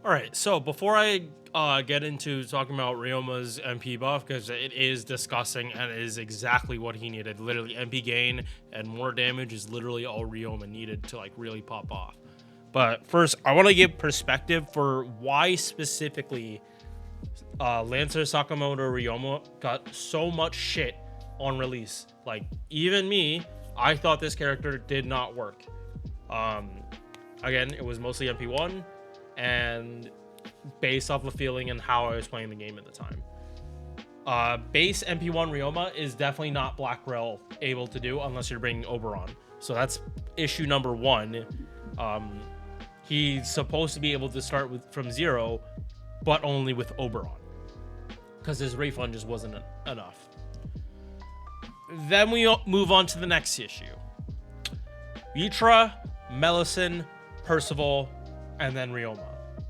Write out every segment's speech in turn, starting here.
All right, so before I get into talking about Ryoma's MP buff, because it is disgusting and it is exactly what he needed. Literally, MP gain and more damage is literally all Ryoma needed to like really pop off. But first, I want to give perspective for why specifically Lancer Sakamoto Ryouma got so much shit on release. Like, even me, I thought this character did not work. Again, it was mostly MP1 and based off the feeling and how I was playing the game at the time. Base MP1 Ryouma is definitely not Black Rail able to do unless you're bringing Oberon. So that's issue number one. He's supposed to be able to start from 0, but only with Oberon, because his refund just wasn't enough. Then we move on to the next issue. Vitra, Melisson, Percival, and then Ryouma.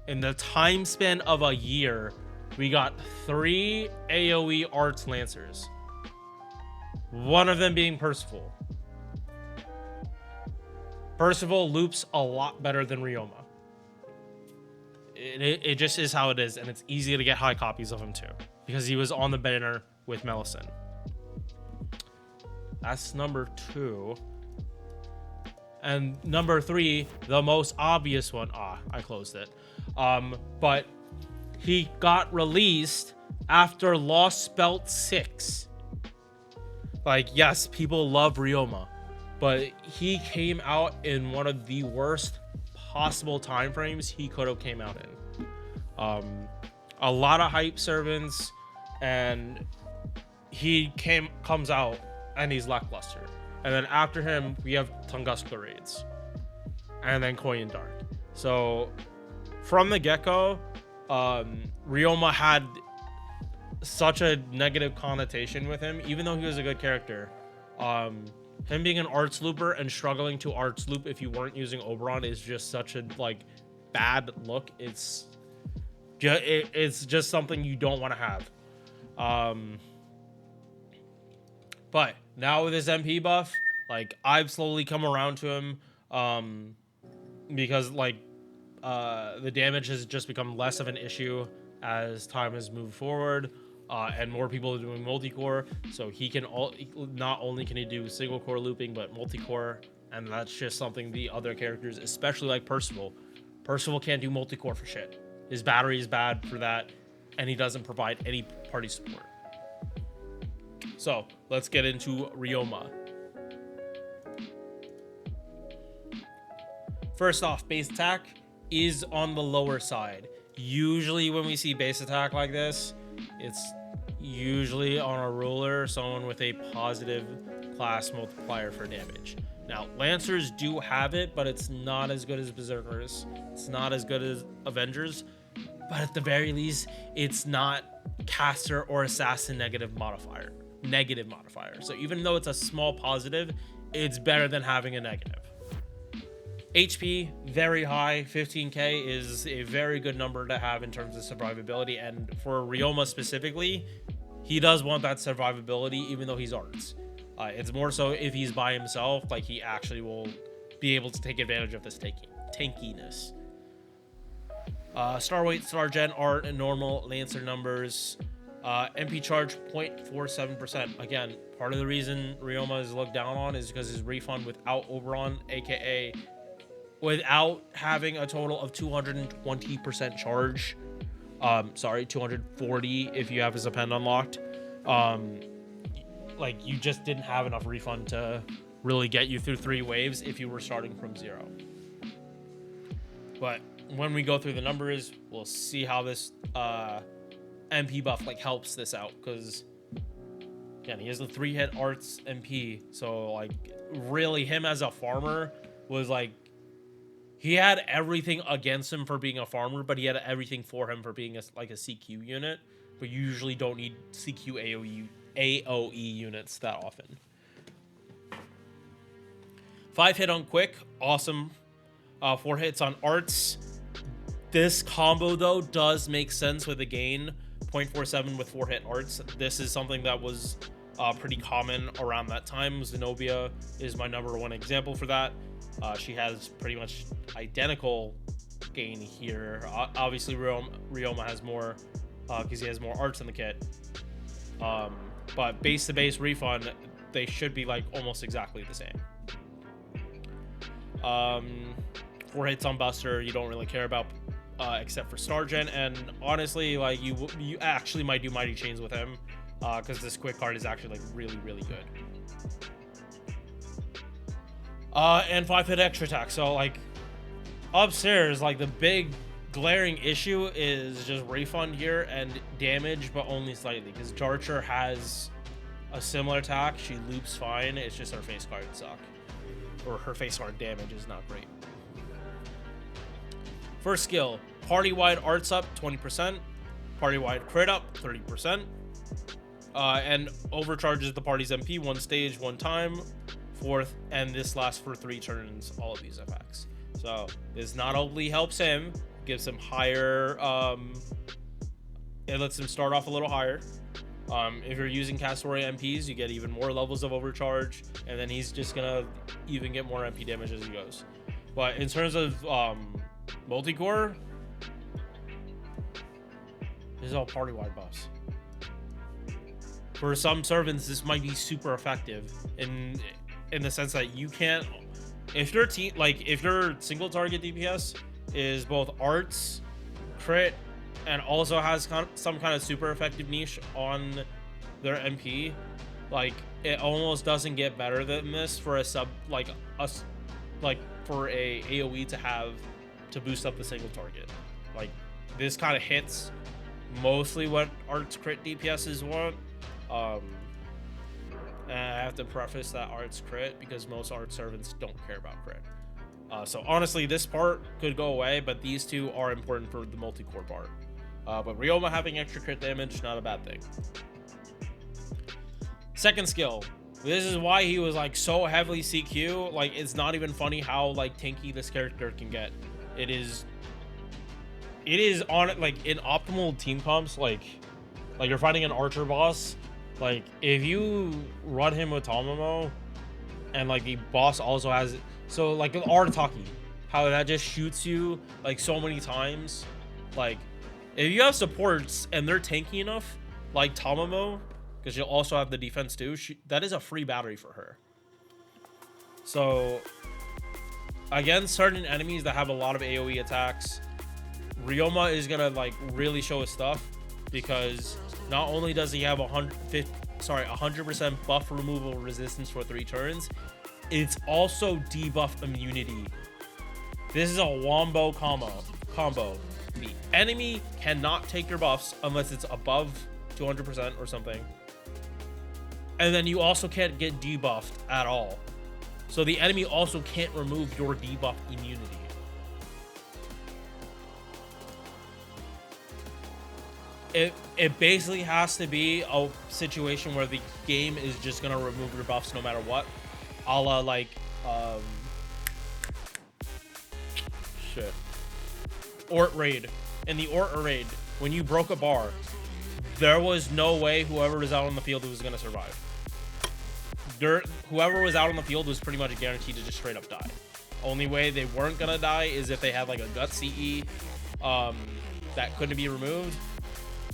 In the time span of a year, we got 3 AoE Arts Lancers. One of them being Percival. Percival loops a lot better than Ryouma. It just is how it is, and it's easy to get high copies of him too, because he was on the banner with Melisson. That's number 2. And number 3, the most obvious one. I closed it. But he got released after Lost Spelt 6. Like, yes, people love Ryouma, but he came out in one of the worst possible time frames he could have came out in. A lot of hype servants, and he comes out and he's lackluster. And then after him, we have Tunguska raids, and then Koyan Dark. So from the get-go, Ryouma had such a negative connotation with him, even though he was a good character. Him being an arts looper and struggling to arts loop if you weren't using Oberon is just such a like bad look. It's just something you don't want to have. But now with his MP buff, like, I've slowly come around to him, because like the damage has just become less of an issue as time has moved forward, and more people are doing multi-core. So he can not only can he do single core looping, but multi-core, and that's just something the other characters, especially like Percival can't do multi-core for shit. His battery is bad for that, and he doesn't provide any party support. So let's get into Ryouma. First off, base attack is on the lower side. Usually when we see base attack like this, it's usually on a ruler, someone with a positive class multiplier for damage. Now, Lancers do have it, but it's not as good as Berserkers. It's not as good as Avengers, but at the very least, it's not Caster or Assassin negative modifier. So even though it's a small positive, it's better than having a negative. HP, very high. 15k is a very good number to have in terms of survivability, and for Ryouma specifically, he does want that survivability even though he's arts. It's more so if he's by himself, like, he actually will be able to take advantage of this tankiness. Star weight, star gen, art, and normal Lancer numbers. MP charge 0.47%. Again, part of the reason Ryouma is looked down on is because his refund without Oberon, aka without having a total of 220% charge. 240 if you have his append unlocked. Like, you just didn't have enough refund to really get you through 3 waves if you were starting from 0. But when we go through the numbers, we'll see how this MP buff like helps this out, because again, he has the 3-hit arts MP, so like really him as a farmer was like, he had everything against him for being a farmer, but he had everything for him for being a CQ unit. But you usually don't need CQ AOE units that often. 5-hit on quick, awesome. 4 hits on arts. This combo though does make sense with a gain 0.47 with 4-hit arts. This is something that was pretty common around that time. Zenobia is my #1 example for that. She has pretty much identical gain here. Obviously, Ryouma has more because he has more arts in the kit. But base to base refund, they should be like almost exactly the same. 4 hits on Buster, you don't really care about, except for Stargen. And honestly, like you actually might do Mighty Chains with him, because this quick card is actually like really good. And 5 hit extra attack. So like upstairs, like the big glaring issue is just refund here and damage, but only slightly, because Jarcher has a similar attack. She loops fine. It's just her face card suck, or her face card damage is not great. First skill, party-wide arts up 20%, party-wide crit up 30%, and overcharges the party's MP 1 stage 1 time, and this lasts for 3 turns, all of these effects. So this not only helps him, gives him higher, it lets him start off a little higher. If you're using Castoria MPs, you get even more levels of overcharge, and then he's just gonna even get more MP damage as he goes. But in terms of multi-core, this is all party-wide buffs. For some servants, this might be super effective in the sense that you can't, if your team, like if your single target DPS is both arts, crit, and also has some kind of super effective niche on their MP, like it almost doesn't get better than this for a for a AoE to have to boost up the single target. Like this kind of hits mostly what arts crit DPSs want. And I have to preface that arts crit because most art servants don't care about crit. So honestly, this part could go away, but these two are important for the multi-core part. But Ryouma having extra crit damage, not a bad thing. Second skill. This is why he was like so heavily CQ. Like it's not even funny how like tanky this character can get. It is on it like in optimal team comps, like you're fighting an archer boss. Like if you run him with Tamamo, and like the boss also has, so like Arataki, how that just shoots you like so many times. Like if you have supports and they're tanky enough, like Tamamo, because you'll also have the defense too, that is a free battery for her. So against certain enemies that have a lot of AoE attacks, Ryouma is gonna like really show his stuff, because not only does he have 100% buff removal resistance for 3 turns, it's also debuff immunity. This is a wombo combo. The enemy cannot take your buffs unless it's above 200% or something. And then you also can't get debuffed at all. So the enemy also can't remove your debuff immunity. It basically has to be a situation where the game is just gonna remove your buffs no matter what. A la like Ort Raid. In the Ort Raid, when you broke a bar, there was no way whoever was out on the field was gonna survive. Whoever was out on the field was pretty much guaranteed to just straight up die. Only way they weren't gonna die is if they had like a gut CE that couldn't be removed.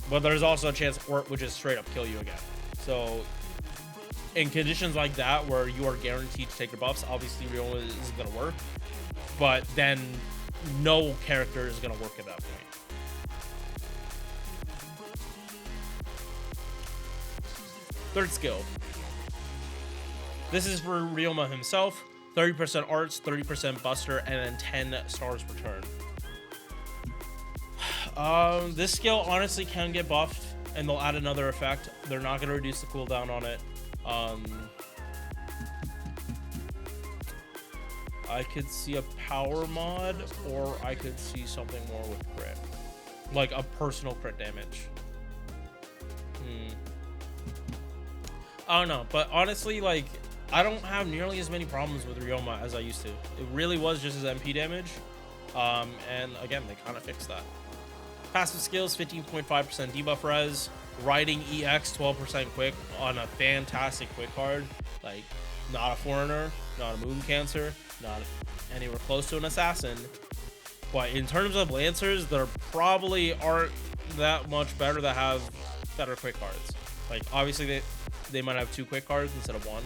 But there's also a chance Ort would just straight up kill you again. So in conditions like that where you are guaranteed to take your buffs, obviously Ryouma isn't gonna work. But then no character is gonna work at that point. Third skill. This is for Ryouma himself. 30% arts, 30% buster, and then 10 stars per turn. This skill honestly can get buffed, and they'll add another effect. They're not going to reduce the cooldown on it. I could see a power mod, or I could see something more with crit. Like a personal crit damage. I don't know, but honestly, like, I don't have nearly as many problems with Ryouma as I used to. It really was just his MP damage. And again, they kind of fixed that. Passive skills, 15.5% debuff res. Riding EX, 12% quick on a fantastic quick card. Like, not a foreigner, not a moon cancer, not anywhere close to an assassin. But in terms of Lancers, there probably aren't that much better that have better quick cards. Like, obviously, they might have 2 quick cards instead of 1.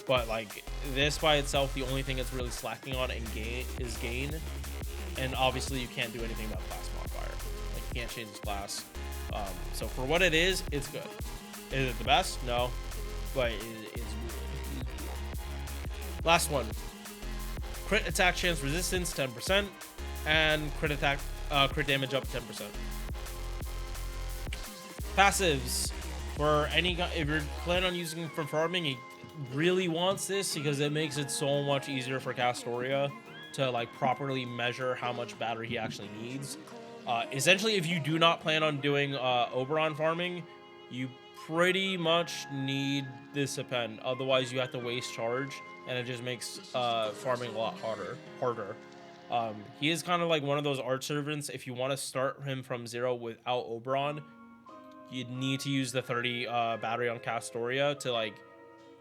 But, like, this by itself, the only thing it's really slacking on in is gain. And obviously, you can't do anything about class modifier. Like, you can't change its class. So for what it is, it's good. Is it the best? No. But it's good. Last one. Crit attack chance resistance 10%, and crit damage up 10%. Passives for any guy, if you're planning on using from farming, he really wants this because it makes it so much easier for Castoria to like properly measure how much battery he actually needs. Essentially, if you do not plan on doing Oberon farming, you pretty much need this append. Otherwise, you have to waste charge, and it just makes farming a lot harder. He is kind of like one of those art servants. If you want to start him from 0 without Oberon, you need to use the 30 battery on Castoria to like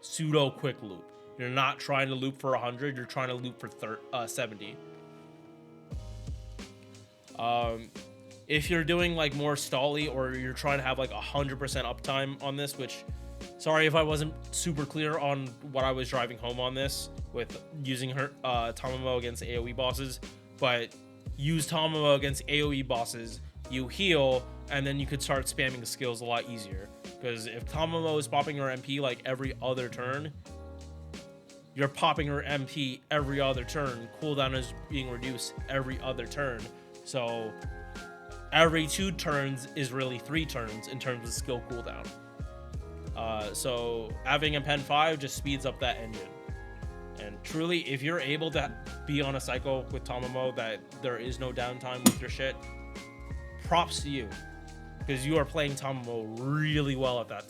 pseudo quick loop. You're not trying to loop for 100, you're trying to loop for 70. If you're doing like more stally, or you're trying to have like 100% uptime on this, which, sorry if I wasn't super clear on what I was driving home on this with using her Tamamo against AoE bosses, but use Tamamo against AoE bosses, you heal, and then you could start spamming the skills a lot easier. Because if Tamamo is popping her MP like every other turn, you're popping her MP every other turn. Cooldown is being reduced every other turn. So every 2 turns is really 3 turns in terms of skill cooldown. So having a Pen 5 just speeds up that engine. And truly, if you're able to be on a cycle with Tamamo that there is no downtime with your shit, props to you. Because you are playing Tamamo really well at that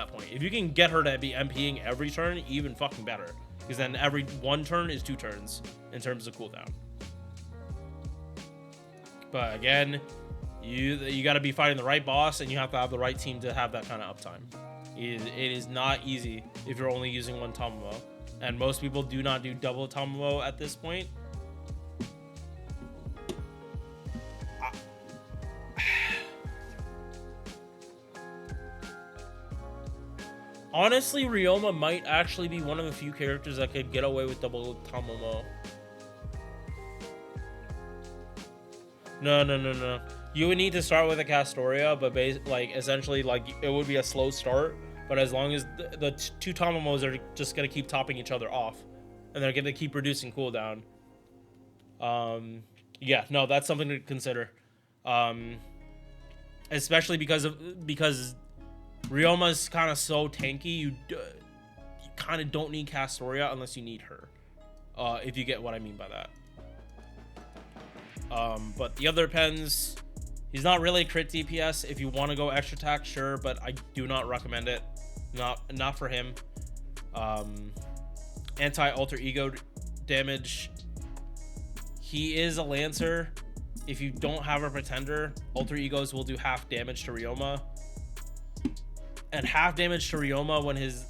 point. If you can get her to be MPing every turn, even fucking better. Because then every 1 turn is 2 turns in terms of cooldown. But again, you got to be fighting the right boss, and you have to have the right team to have that kind of uptime. It is not easy if you're only using 1 Tamamo. And most people do not do double Tamamo at this point. Honestly, Ryouma might actually be one of the few characters that could get away with double Tamamo. No. You would need to start with a Castoria, but essentially, it would be a slow start. But as long as the 2 Tamamos are just gonna keep topping each other off, and they're gonna keep reducing cooldown. Yeah, no, that's something to consider. Especially because Ryouma's kind of so tanky, you kind of don't need Castoria unless you need her. If you get what I mean by that. But the other pens, he's not really crit DPS. If you want to go extra attack, sure, but I do not recommend it. Not for him. Anti-alter ego damage. He is a Lancer. If you don't have a Pretender, alter egos will do half damage to Ryouma. And half damage to Ryouma when his,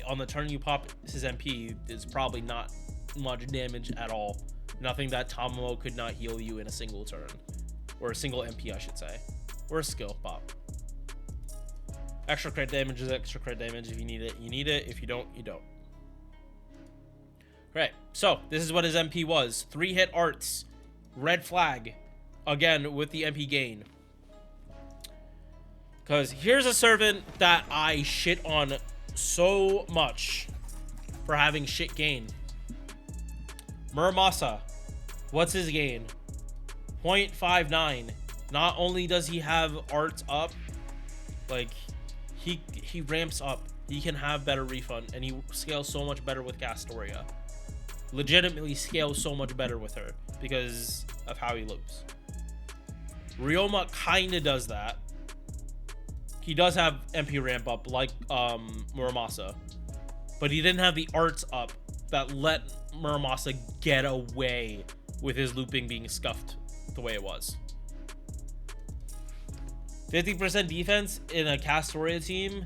on the turn you pop his MP is probably not much damage at all. Nothing that Tamamo could not heal you in a single turn. Or a single MP, I should say. Or a skill pop. Extra crit damage is extra crit damage. If you need it, you need it. If you don't, you don't. Right, so this is what his MP was. 3-hit arts. Red flag. Again, with the MP gain. Because here's a servant that I shit on so much for having shit gain. Muramasa. What's his gain? 0.59. Not only does he have arts up, he ramps up. He can have better refund, and he scales so much better with Castoria. Legitimately scales so much better with her because of how he loops. Ryouma kind of does that. He does have MP ramp up like Muramasa, but he didn't have the arts up that let Muramasa get away with his looping being scuffed the way it was. 50% defense in a Castoria team,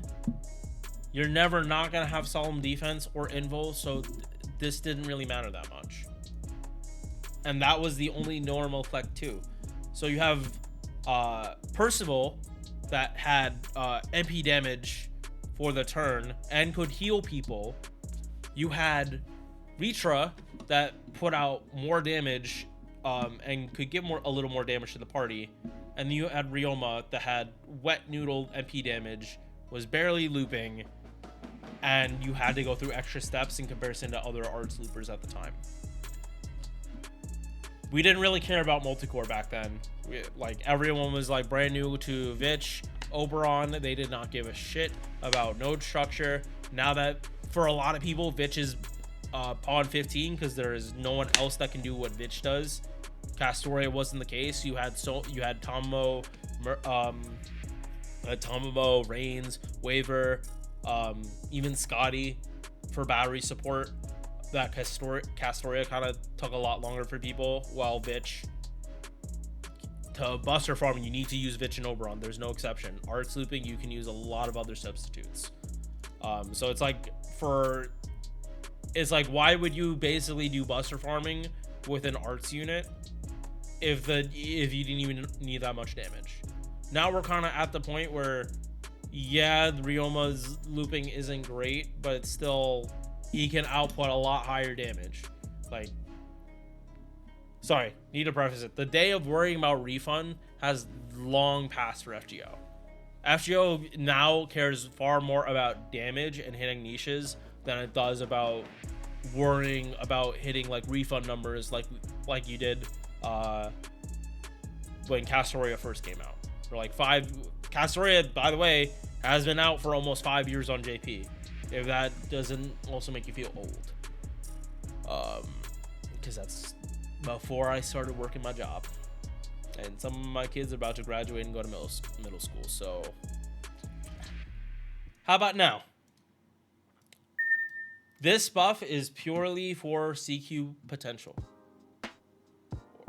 you're never not gonna have solemn defense or invo, so this didn't really matter that much. and that was the only normal effect too. So you have Percival that had MP damage for the turn and could heal people. You had Vitra that put out more damage and could give a little more damage to the party. And then you had Ryouma that had wet noodle MP damage, was barely looping, and you had to go through extra steps in comparison to other arts loopers at the time. We didn't really care about multicore back then. Like, everyone was like brand new to Vich, Oberon. They did not give a shit about node structure. Now that for a lot of people, Vich is pawn 15 because there is no one else that can do what Vich does. Castoria wasn't the case. You had Tamamo, Reigns, Waver, even Scotty for battery support. That Castoria kind of took a lot longer for people, while Vich, to Buster farming, you need to use Vich and Oberon. There's no exception. Arts looping, you can use a lot of other substitutes. So it's like why would you basically do Buster farming with an arts unit if you didn't even need that much damage? Now we're kind of at the point where, yeah, Ryouma's looping isn't great, but it's still, he can output a lot higher damage. Like, sorry, need to preface it. The day of worrying about refund has long passed for FGO. FGO now cares far more about damage and hitting niches than it does about worrying about hitting like refund numbers like you did when Castoria first came out. For like Castoria, by the way, has been out for almost 5 years on JP. If that doesn't also make you feel old, because that's before I started working my job, and some of my kids are about to graduate and go to middle school. So how about now? This buff is purely for CQ potential.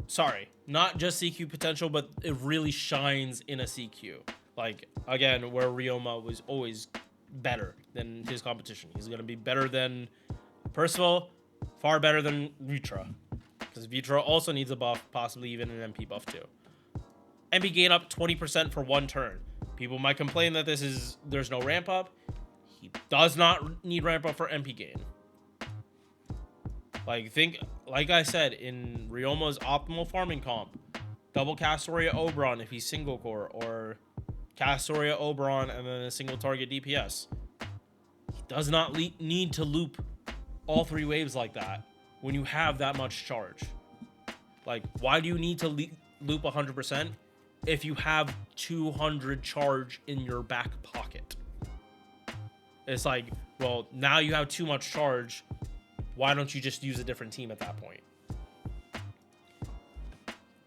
Sorry, not just CQ potential, but it really shines in a CQ. Like, again, where Ryouma was always better than his competition. He's going to be better than Percival, far better than Vitra, because Vitra also needs a buff, possibly even an MP buff too. MP gain up 20% for one turn. People might complain that there's no ramp up. He does not need ramp up for MP gain. Like I said, in Ryouma's optimal farming comp, double Castoria Oberon if he's single core, or Castoria Oberon and then a single target DPS. He does not need to loop all 3 waves like that when you have that much charge. Like, why do you need to loop 100% if you have 200 charge in your back pocket? It's like, well, now you have too much charge. Why don't you just use a different team at that point?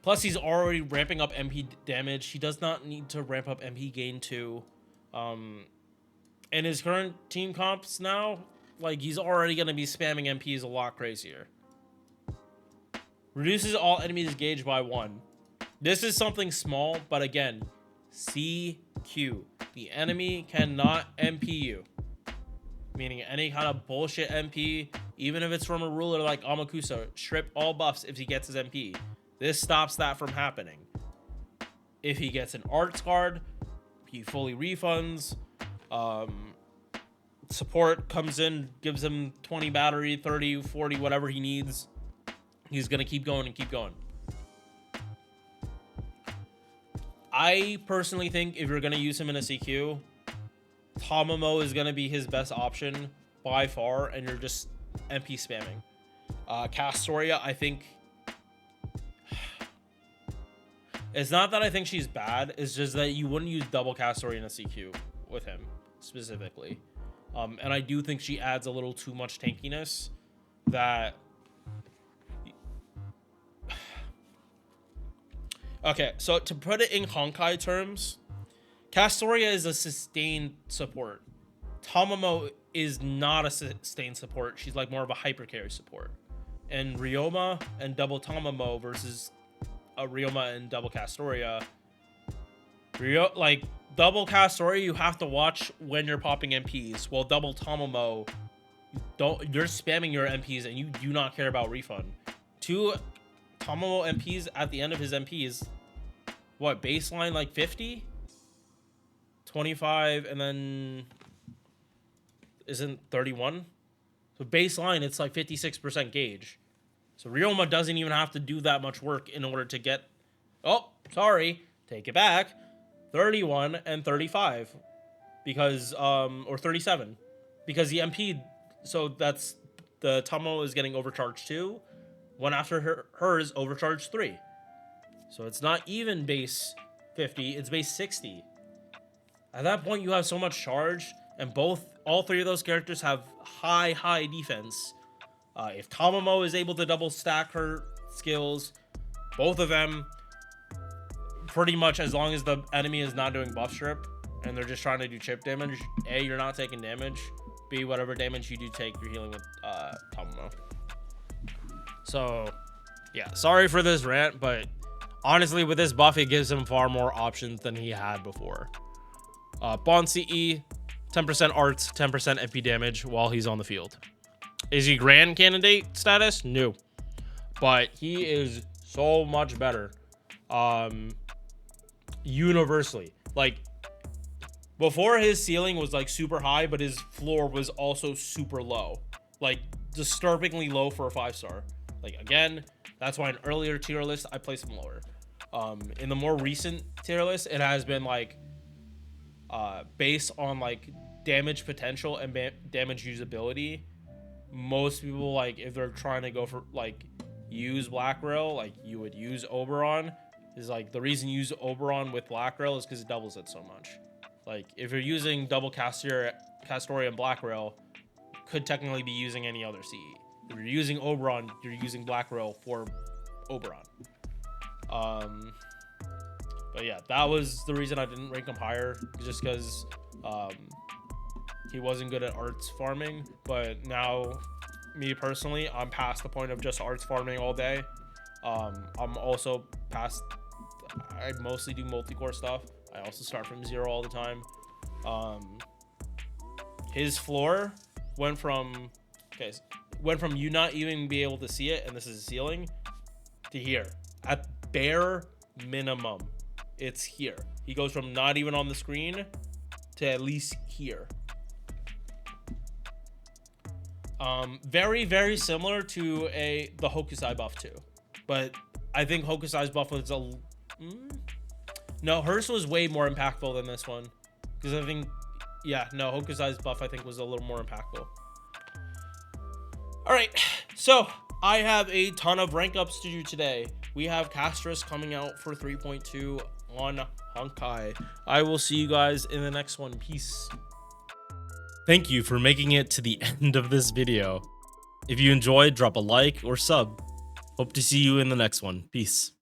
Plus, he's already ramping up MP damage. He does not need to ramp up MP gain too. And his current team comps now, like, he's already going to be spamming MPs a lot crazier. Reduces all enemies gauge by 1. This is something small, but again, CQ. The enemy cannot MP you. Meaning any kind of bullshit MP, even if it's from a ruler like Amakusa, strip all buffs if he gets his MP. This stops that from happening. If he gets an arts card, he fully refunds. Support comes in, gives him 20 battery, 30, 40, whatever he needs. He's going to keep going and keep going. I personally think if you're going to use him in a CQ, Tamamo is going to be his best option by far, and you're just MP spamming. Castoria, I think... It's not that I think she's bad, it's just that you wouldn't use double Castoria in a CQ with him, specifically. And I do think she adds a little too much tankiness that... Okay, so to put it in Honkai terms, Castoria is a sustained support. Tamamo is not a sustained support. She's like more of a hyper carry support. And Ryouma and double Tamamo versus Ryouma and double Castoria. Like, double Castoria, you have to watch when you're popping MPs. While double Tamamo, you're spamming your MPs and you do not care about refund. Two Tamamo MPs at the end of his MPs, what, baseline like 50? 25, and then isn't 31? So baseline, it's like 56% gauge. So Ryouma doesn't even have to do that much work in order to get... Oh, sorry. Take it back. 31 and 35. Because, or 37. Because the MP... So that's... The Tamamo is getting overcharged 2. One after hers overcharged 3. So it's not even base 50. It's base 60. At that point, you have so much charge. And all three of those characters have high defense. If Tamamo is able to double stack her skills, both of them, pretty much as long as the enemy is not doing buff strip and they're just trying to do chip damage, A, you're not taking damage, B, whatever damage you do take, you're healing with Tamamo. So, yeah, sorry for this rant, but honestly, with this buff, it gives him far more options than he had before. Bond CE, 10% arts, 10% MP damage while he's on the field. Is he grand candidate status? No. But he is so much better. Universally. Like, before his ceiling was like super high, but his floor was also super low. Like, disturbingly low for a 5-star. Like, again, that's why in earlier tier list, I placed him lower. In the more recent tier list, it has been like, based on like damage potential and damage usability. Most people, like, if they're trying to go for like use Black Rail, like you would use Oberon, is like the reason you use Oberon with Black Rail is because it doubles it so much. Like, if you're using double Castoria and Black Rail, could technically be using any other CE. If you're using Oberon, you're using Black Rail for Oberon. But yeah, that was the reason I didn't rank him higher, just because he wasn't good at arts farming. But now, me personally, I'm past the point of just arts farming all day. I'm also past... I mostly do multi-core stuff. I also start from 0 all the time. His floor went from you not even be able to see it, and this is a ceiling, to here. At bare minimum, it's here. He goes from not even on the screen to at least here. Very similar to the Hokusai buff too, but I think Hokusai's buff was no, hers was way more impactful than this one, because I think, yeah, no, Hokusai's buff I think was a little more impactful. All right, so I have a ton of rank ups to do today. We have Castris coming out for 3.2 on Honkai. I will see you guys in the next one. Peace. Thank you for making it to the end of this video. If you enjoyed, drop a like or sub. Hope to see you in the next one. Peace.